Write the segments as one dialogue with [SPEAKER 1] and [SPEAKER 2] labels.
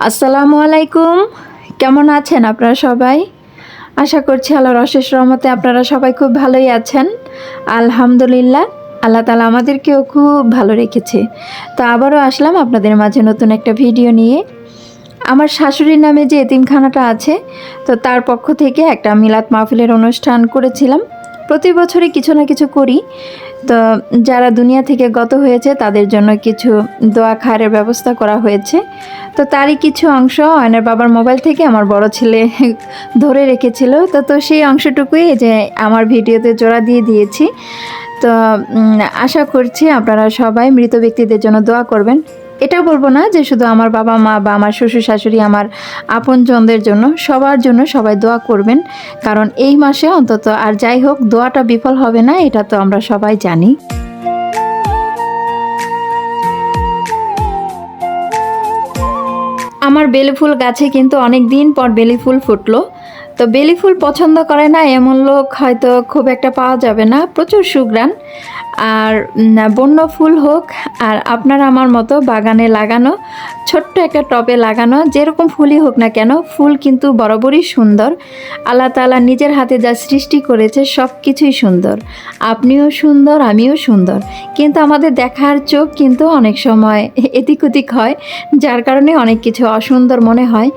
[SPEAKER 1] আসসালামু আলাইকুম। কেমন আছেন আপনারা সবাই? আশা করছি আল্লাহর অশেষ রহমতে আপনারা সবাই খুব ভালোই আছেন। আলহামদুলিল্লাহ, আল্লাহ তাআলা আমাদেরকেও খুব ভালো রেখেছে। তো আবারও আসলাম আপনাদের মাঝে নতুন একটা ভিডিও নিয়ে। আমার শাশুড়ির নামে যে এতিমখানাটা আছে, তো তার পক্ষ থেকে একটা মিলাদ মাহফিলের অনুষ্ঠান করেছিলাম। প্রতি বছরই কিছু না কিছু করি। তো যারা দুনিয়া থেকে গত হয়েছে তাদের জন্য কিছু দোয়া খায়ের ব্যবস্থা করা হয়েছে। তো তারই কিছু অংশ অয়নের বাবার মোবাইল থেকে আমার বড় ছেলে ধরে রেখেছিল। তো সেই অংশটুকুই যে আমার ভিডিওতে জোড়া দিয়ে দিয়েছি। তো আশা করছি আপনারা সবাই মৃত ব্যক্তিদের জন্য দোয়া করবেন। এটা বলবো না যে শুধু আমার বাবা মা বা আমার শ্বশুর শাশুড়ি, আমার আপনজনদের জন্য, সবার জন্য সবাই দোয়া করবেন। কারণ এই মাসে অন্তত আর যাই হোক দোয়াটা বিফল হবে না, এটা তো আমরা সবাই জানি। আমার বেলি ফুল গাছে কিন্তু অনেক দিন পর বেলি ফুল ফুটলো। তো বেলি ফুল পছন্দ করে না এমন লোক হয়তো খুব একটা পাওয়া যাবে না, প্রচুর সুঘ্রাণ। আর বন্য ফুল হোক আর আপনার আমার মতো বাগানে লাগানো, ছোট্ট একটা টবে লাগানো, যেরকম ফুলই হোক না কেন, ফুল কিন্তু বরাবরই সুন্দর। আল্লাহ তাআলা নিজের হাতে যা সৃষ্টি করেছে সব কিছুই সুন্দর। আপনিও সুন্দর, আমিও সুন্দর, কিন্তু আমাদের দেখার চোখ কিন্তু অনেক সময় এদিক ওদিক হয়, যার কারণে অনেক কিছু অসুন্দর মনে হয়।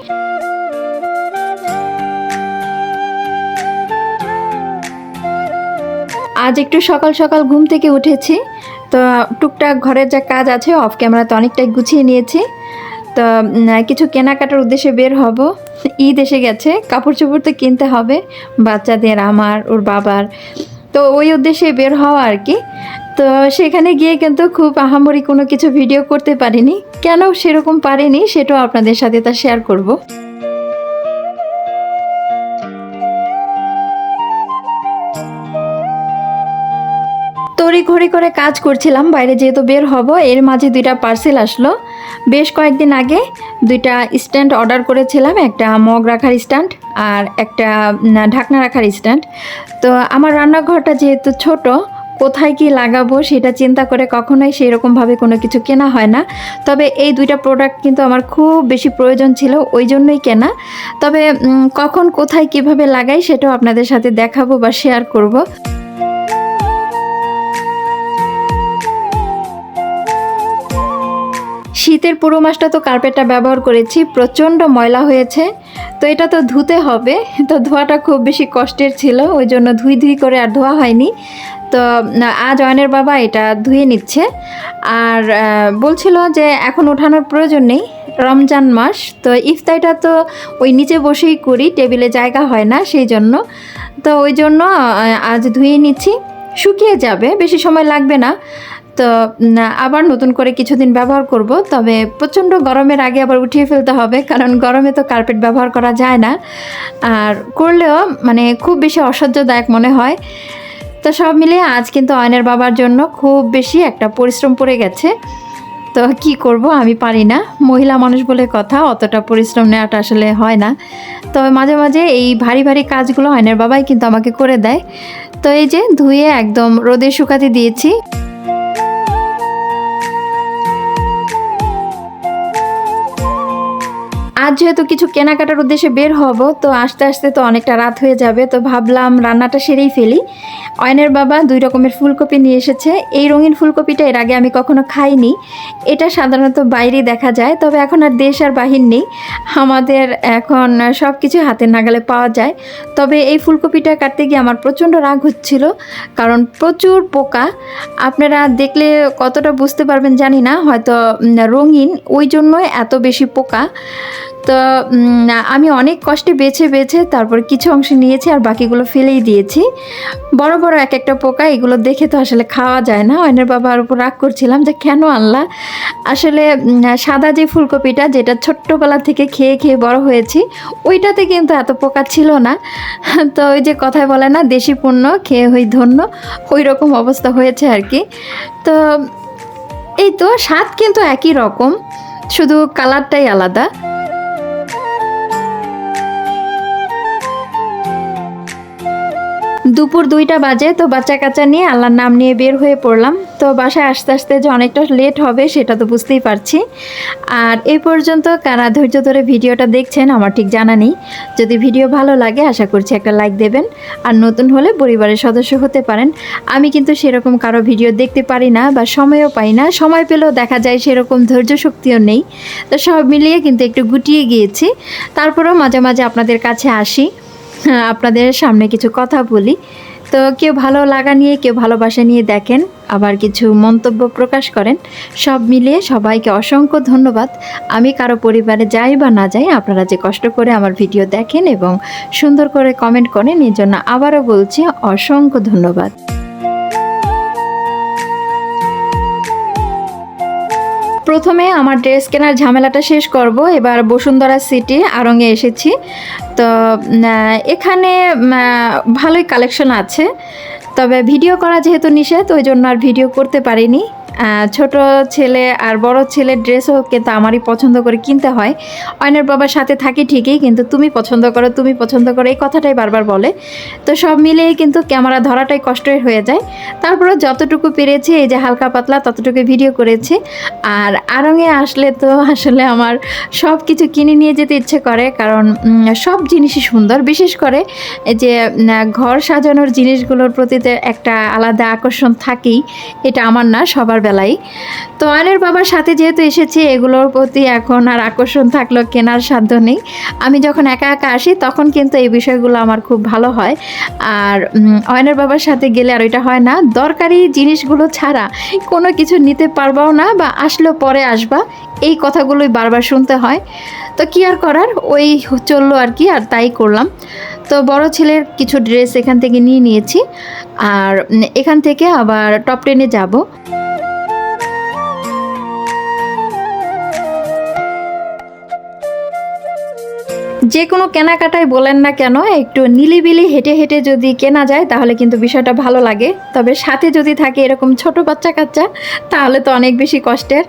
[SPEAKER 1] আজ একটু সকাল সকাল ঘুম থেকে উঠেছি। তো টুকটাক ঘরের যা কাজ আছে অফ ক্যামেরাতে অনেকটাই গুছিয়ে নিয়েছি। তো কিছু কেনাকাটার উদ্দেশ্যে বের হব। ঈদ এসে গেছে, কাপড় চোপড় তো কিনতে হবে, বাচ্চাদের, আমার, ওর বাবার। তো ওই উদ্দেশ্যে বের হওয়া আর কি। তো সেখানে গিয়ে কিন্তু খুব আহামরি কোনো কিছু ভিডিও করতে পারিনি। কেন সেরকম পারিনি সেটাও আপনাদের সাথে তা শেয়ার করব। তড়িঘড়ি করে কাজ করছিলাম, বাইরে যেহেতু বের হব, এর মাঝে দুইটা পার্সেল আসলো। বেশ কয়েকদিন আগে দুইটা স্ট্যান্ড অর্ডার করেছিলাম, একটা মগ রাখার স্ট্যান্ড আর একটা ঢাকনা রাখার স্ট্যান্ড। তো আমার রান্নাঘরটা যেহেতু ছোট, কোথায় কি লাগাবো সেটা চিন্তা করে কখনোই সেই রকমভাবে কোনো কিছু কেনা হয় না। তবে এই দুইটা প্রোডাক্ট কিন্তু আমার খুব বেশি প্রয়োজন ছিল, ওই জন্যই কেনা। তবে কখন কোথায় কিভাবে লাগাই সেটাও আপনাদের সাথে দেখাবো বা শেয়ার করব। শীতের পুরো মাসটা তো কার্পেটটা ব্যবহার করেছি, প্রচণ্ড ময়লা হয়েছে। তো এটা তো ধুতে হবে, তো ধোয়াটা খুব বেশি কষ্টের ছিল, ওই জন্য ধুই ধুই করে আর ধোয়া হয়নি। তো আজ অয়নের বাবা এটা ধুয়ে নিচ্ছে। আর বলছিল যে এখন ওঠানোর প্রয়োজন নেই, রমজান মাস তো ইফতারিটা তো ওই নিচে বসেই করি, টেবিলে জায়গা হয় না সেই জন্য। তো ওই জন্য আজ ধুয়ে নিচ্ছি, শুকিয়ে যাবে, বেশি সময় লাগবে না। তো আবার নতুন করে কিছুদিন ব্যবহার করব। তবে প্রচণ্ড গরমের আগে আবার উঠিয়ে ফেলতে হবে, কারণ গরমে তো কার্পেট ব্যবহার করা যায় না, আর করলেও মানে খুব বেশি অসহ্যদায়ক মনে হয়। তো সব মিলিয়ে আজ কিন্তু অয়নের বাবার জন্য খুব বেশি একটা পরিশ্রম পড়ে গেছে। তো কি করব, আমি পারি না, মহিলা মানুষ বলে কথা, অতটা পরিশ্রম নেওয়াটা আসলে হয় না। তবে মাঝে মাঝে এই ভারী ভারী কাজগুলো অয়নের বাবাই কিন্তু আমাকে করে দেয়। তো এই যে ধুয়ে একদম রোদে শুকাতে দিয়েছি। আজ যেহেতু কিছু কেনাকাটার উদ্দেশ্যে বের হব, তো আস্তে আস্তে তো অনেকটা রাত হয়ে যাবে, তো ভাবলাম রান্নাটা সেরেই ফেলি। অয়নের বাবা 2 রকমের ফুলকপি নিয়ে এসেছে। এই রঙিন ফুলকপিটা এর আগে আমি কখনো খাইনি। এটা সাধারণত বাইরেই দেখা যায়, তবে এখন আর দেশ আর বাহির নেই, আমাদের এখন সব কিছু হাতের নাগালে পাওয়া যায়। তবে এই ফুলকপিটা কাটতে গিয়ে আমার প্রচণ্ড রাগ হচ্ছিল, কারণ প্রচুর পোকা। আপনারা দেখলে কতটা বুঝতে পারবেন জানি না, হয়তো রঙিন ওই জন্যই এত বেশি পোকা। তো আমি অনেক কষ্টে বেছে বেছে তারপর কিছু অংশ নিয়েছি আর বাকিগুলো ফেলেই দিয়েছি। বড় বড় এক একটা পোকা, এগুলো দেখে তো আসলে খাওয়া যায় না। অয়নের বাবার উপর রাগ করছিলাম যে কেন আনলা। আসলে সাদা যে ফুলকপিটা, যেটা ছোট্টবেলা থেকে খেয়ে খেয়ে বড় হয়েছি, ওইটাতে কিন্তু এত পোকা ছিল না। তো ওই যে কথায় বলে না, দেশি পণ্য খেয়ে হই ধন্য, ওই রকম অবস্থা হয়েছে আর কি। তো এই তো স্বাদ কিন্তু একই রকম, শুধু কালারটাই আলাদা। দুপুর 2টা বাজে, তো বাচ্চা কাচ্চা নিয়ে আল্লাহর নাম নিয়ে বের হয়ে পড়লাম। তো বাসায় আস্তে আস্তে যে অনেকটা লেট হবে সেটা তো বুঝতেই পারছি। আর এই পর্যন্ত কারা ধৈর্য ধরে ভিডিওটা দেখছেন আমার ঠিক জানা নেই। যদি ভিডিও ভালো লাগে আশা করছি একটা লাইক দেবেন, আর নতুন হলে পরিবারের সদস্য হতে পারেন। আমি কিন্তু সেরকম কারো ভিডিও দেখতে পারি না বা সময়ও পাই না, সময় পেলেও দেখা যায় সেরকম ধৈর্য শক্তিও নেই। তো সব মিলিয়ে কিন্তু একটু গুটিয়ে গিয়েছি। তারপরেও মাঝে মাঝে আপনাদের কাছে আসি, আপনাদের সামনে কিছু কথা বলি। তো কেউ ভালো লাগা নিয়ে, কেউ ভালোবাসা নিয়ে দেখেন, আবার কিছু মন্তব্য প্রকাশ করেন। সব মিলিয়ে সবাইকে অসংখ্য ধন্যবাদ। আমি কারো পরিবারে যাই বা না যাই, আপনারা যে কষ্ট করে আমার ভিডিও দেখেন এবং সুন্দর করে কমেন্ট করেন, এর জন্য আবারও বলছি অসংখ্য ধন্যবাদ। প্রথমে আমার ড্রেস কেনার ঝামেলাটা শেষ করব। এবার বসুন্ধরা সিটি আড়ংয়ে এসেছি। তো এখানে ভালোই কালেকশন আছে, তবে ভিডিও করা যেহেতু নিষেধ ওই জন্য আর ভিডিও করতে পারিনি। ছোট ছেলে আর বড় ছেলের ড্রেসও কিন্তু আমারই পছন্দ করে কিনতে হয়। অয়নের বাবার সাথে থাকি ঠিকই, কিন্তু তুমি পছন্দ করো, তুমি পছন্দ করো, এই কথাটাই বারবার বলে। তো সব মিলিয়ে কিন্তু ক্যামেরা ধরাটাই কষ্টের হয়ে যায়। তারপরে যতটুকু পেরেছি, এই যে হালকা পাতলা ততটুকু ভিডিও করেছি। আর আড়ংয়ে আসলে তো আসলে আমার সব কিছু কিনে নিয়ে যেতে ইচ্ছে করে, কারণ সব জিনিসই সুন্দর। বিশেষ করে এই যে ঘর সাজানোর জিনিসগুলোর প্রতি একটা আলাদা আকর্ষণ থাকেই, এটা আমার না, সবার বেলায়। তো অয়নের বাবার সাথে যেহেতু এসেছি, এগুলোর প্রতি এখন আর আকর্ষণ থাকলেও কেনার সাধ্য নেই। আমি যখন একা একা আসি তখন কিন্তু এই বিষয়গুলো আমার খুব ভালো হয়। আর অয়নের বাবার সাথে গেলে আর ওইটা হয় না, দরকারি জিনিসগুলো ছাড়া কোনো কিছু নিতে পারবাও না, বা আসলেও পরে আসবা, এই কথাগুলোই বারবার শুনতে হয়। তো কি আর করার, ওই চললো আর কি, আর তাই করলাম। তো বড় ছেলের কিছু ড্রেস এখান থেকে নিয়ে নিয়েছি, আর এখান থেকে আবার টপ 10-এ যাব। যে কোনো কেনাকাটাই বলেন না কেন, একটু নিলিবিলি হেঁটে হেঁটে যদি কেনা যায় তাহলে কিন্তু বিষয়টা ভালো লাগে। তবে সাথে যদি থাকে এরকম ছোট বাচ্চা কাচ্চা, তাহলে তো অনেক বেশি কষ্টের।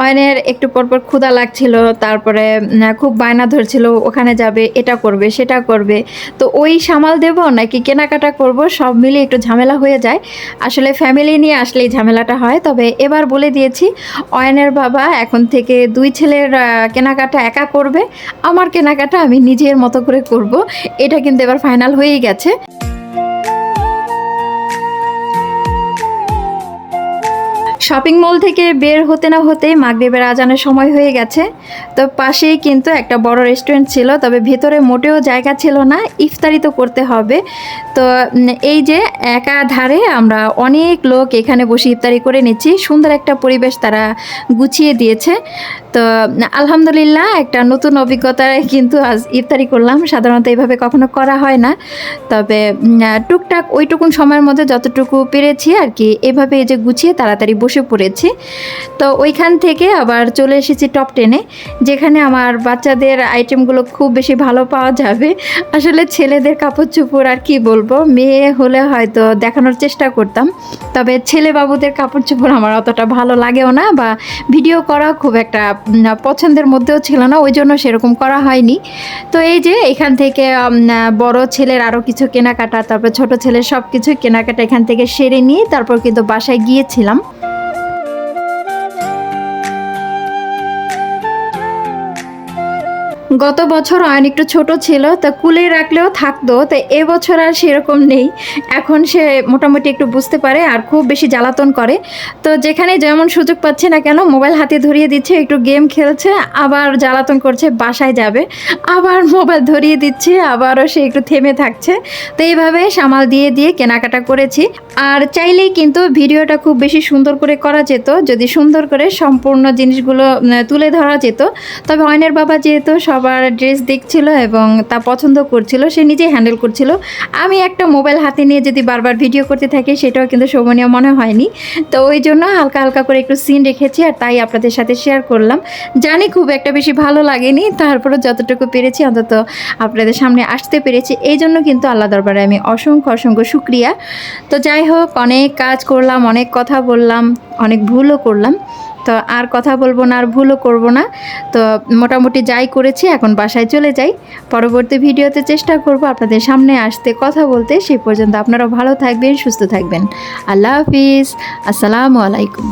[SPEAKER 1] অয়নের একটু পরপর ক্ষুধা লাগছিল, তারপরে খুব বায়না ধরছিল ওখানে যাবে, এটা করবে সেটা করবে। তো ওই সামাল দেব নাকি কেনাকাটা করব, সব মিলে একটু ঝামেলা হয়ে যায়। আসলে ফ্যামিলি নিয়ে আসলেই ঝামেলাটা হয়। তবে এবার বলে দিয়েছি, অয়নের বাবা এখন থেকে 2 ছেলের কেনাকাটা একা করবে, আমার কেনাকাটা আমি নিজের মতো করে করব। এটা কিন্তু এবার ফাইনাল হয়েই গেছে। শপিং মল থেকে বের হতে না হতেই মাগরিবের আজানের সময় হয়ে গেছে। তো পাশেই কিন্তু একটা বড় রেস্টুরেন্ট ছিল, তবে ভেতরে মোটেও জায়গা ছিল না, ইফতারি তো করতে হবে। তো এই যে একাধারে আমরা অনেক লোক এখানে বসে ইফতারি করে নিচ্ছি। সুন্দর একটা পরিবেশ তারা গুছিয়ে দিয়েছে। তো আলহামদুলিল্লাহ, একটা নতুন অভিজ্ঞতায় কিন্তু আজ ইফতারি করলাম। সাধারণত এইভাবে কখনো করা হয় না, তবে টুকটাক ওইটুকুন সময়ের মধ্যে যতটুকু পেরেছি আর কি, এভাবে এই যে গুছিয়ে তাড়াতাড়ি বসে পড়েছি। তো ওইখান থেকে আবার চলে এসেছি টপ 10-এ, যেখানে আমার বাচ্চাদের আইটেমগুলো খুব বেশি ভালো পাওয়া যাবে। আসলে ছেলেদের কাপড় চোপড় আর কি বলবো, মেয়ে হলে হয়তো দেখানোর চেষ্টা করতাম, তবে ছেলে বাবুদের কাপড় চোপড় আমার অতটা ভালো লাগেও না, বা ভিডিও করা খুব একটা পছন্দের মধ্যেও ছিল না, ওই জন্য সেরকম করা হয়নি। তো এই যে এখান থেকে বড় ছেলের আরও কিছু কেনাকাটা, তারপর ছোট ছেলের সব কিছু কেনাকাটা এখান থেকে সেরে নিয়ে তারপর কিন্তু বাসায় গিয়েছিলাম। গত বছর অয়ন একটু ছোট ছিল, তা কুলে রাখলেও থাকতো, তো এবছর আর সেরকম নেই। এখন সে মোটামুটি একটু বুঝতে পারে আর খুব বেশি জ্বালাতন করে। তো যেখানে যেমন সুযোগ পাচ্ছে না কেন, মোবাইল হাতে ধরিয়ে দিচ্ছে, একটু গেম খেলছে, আবার জ্বালাতন করছে বাসায় যাবে, আবার মোবাইল ধরিয়ে দিচ্ছে, আবারও সে একটু থেমে থাকছে। তো এইভাবে সামাল দিয়ে দিয়ে কেনাকাটা করেছি। আর চাইলেই কিন্তু ভিডিওটা খুব বেশি সুন্দর করে করা যেত, যদি সুন্দর করে সম্পূর্ণ জিনিসগুলো তুলে ধরা যেত। তবে অয়নের বাবা যেহেতু সবার ড্রেস দেখছিল এবং তা পছন্দ করছিল, সে নিজেই হ্যান্ডেল করছিল। আমি একটা মোবাইল হাতে নিয়ে যদি বারবার ভিডিও করতে থাকি সেটাও কিন্তু শোভনীয় মনে হয়নি। তো ওই জন্য হালকা হালকা করে একটু সিন রেখেছি, আর তাই আপনাদের সাথে শেয়ার করলাম। জানি খুব একটা বেশি ভালো লাগেনি, তারপরে যতটুকু পেরেছি অন্তত আপনাদের সামনে আসতে পেরেছি, এই জন্য কিন্তু আল্লাহ দরবারে আমি অসংখ্য অসংখ্য শুক্রিয়া। তো যাই হোক, অনেক কাজ করলাম, অনেক কথা বললাম, অনেক ভুলও করলাম। তো আর কথা বলবো না, আর ভুলও করব না। তো মোটামুটি যাই করেছি, এখন বাসায় চলে যাই। পরবর্তী ভিডিওতে চেষ্টা করব আপনাদের সামনে আসতে, কথা বলতে। সেই পর্যন্ত আপনারাও ভালো থাকবেন, সুস্থ থাকবেন। আল্লাহ হাফিজ, আসসালামু আলাইকুম।